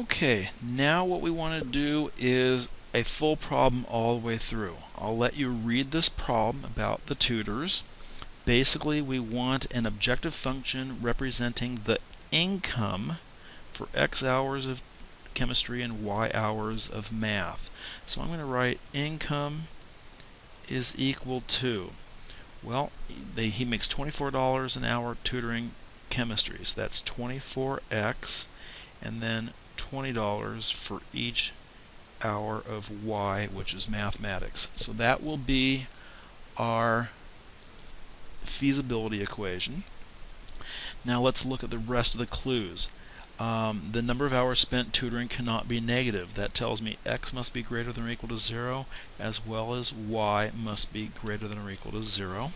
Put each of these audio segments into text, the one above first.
Okay, now what we want to do is a full problem all the way through. I'll let you read this problem about the tutors. Basically, we want an objective function representing the income for X hours of chemistry and Y hours of math. So I'm going to write income is equal to, well, he makes $24 an hour tutoring chemistry. So that's 24x and then $20 for each hour of Y, which is mathematics. So that will be our feasibility equation. Now let's look at the rest of the clues. The number of hours spent tutoring cannot be negative. That tells me x must be greater than or equal to 0, as well as y must be greater than or equal to 0.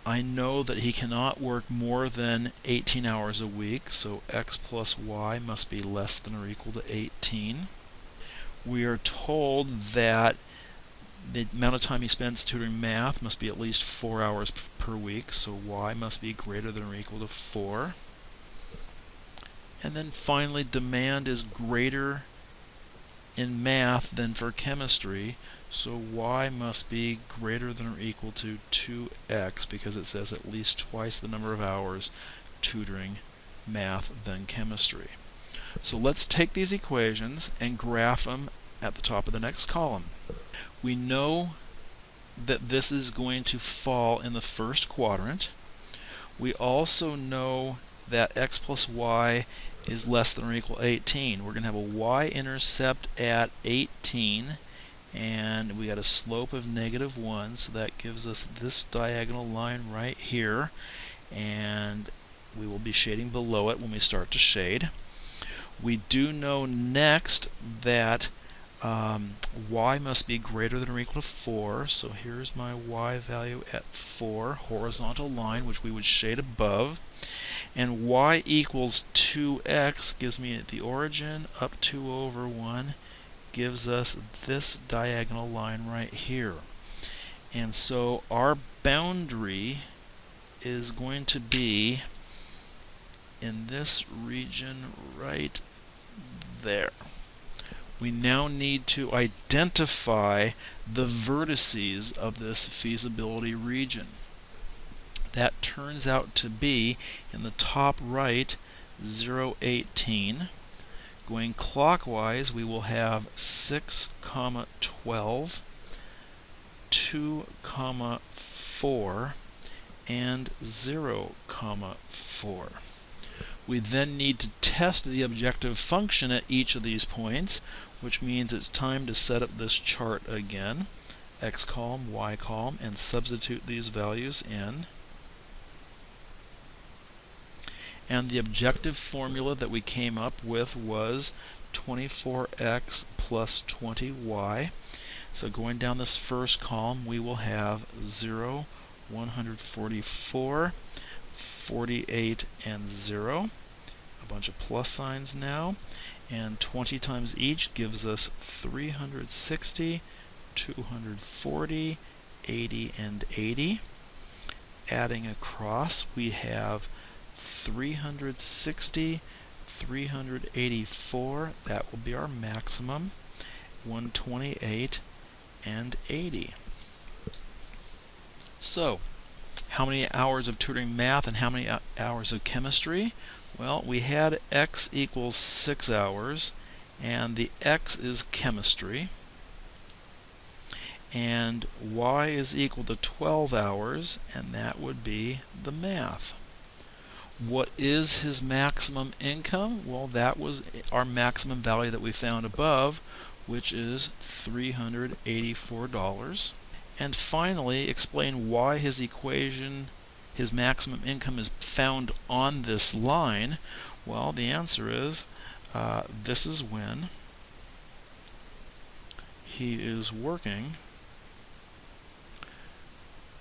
I know that he cannot work more than 18 hours a week, so x plus y must be less than or equal to 18. We are told that the amount of time he spends tutoring math must be at least 4 hours per week, so y must be greater than or equal to 4. And then finally, demand is greater in math than for chemistry, so y must be greater than or equal to 2x, because it says at least twice the number of hours tutoring math than chemistry. So let's take these equations and graph them at the top of the next column. We know that this is going to fall in the first quadrant. We also know that x plus y is less than or equal to 18. We're going to have a y-intercept at 18, and we got a slope of -1, so that gives us this diagonal line right here, and we will be shading below it when we start to shade. We do know next that y must be greater than or equal to 4, so here's my y value at 4, horizontal line, which we would shade above. And y equals 2x gives me the origin up 2 over 1, gives us this diagonal line right here. And so our boundary is going to be in this region right there. We now need to identify the vertices of this feasibility region. That turns out to be in the top right 0, 18. Going clockwise, we will have 6, 12, 2, 4, and 0, 4. We then need to test the objective function at each of these points, which means it's time to set up this chart again, x column, y column, and substitute these values in. And the objective formula that we came up with was 24x plus 20y. So going down this first column, we will have 0, 144, 48, and 0. A bunch of plus signs now. And 20 times each gives us 360, 240, 80, and 80. Adding across, we have 360, 384, that will be our maximum, 128, and 80. So, how many hours of tutoring math and how many hours of chemistry? Well, we had x equals 6 hours, and the x is chemistry, and y is equal to 12 hours, and that would be the math. What is his maximum income? Well, that was our maximum value that we found above, which is $384. And finally, explain why his equation, his maximum income, is found on this line. Well, the answer is this is when he is working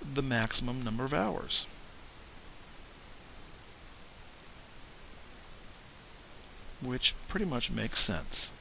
the maximum number of hours. Which pretty much makes sense.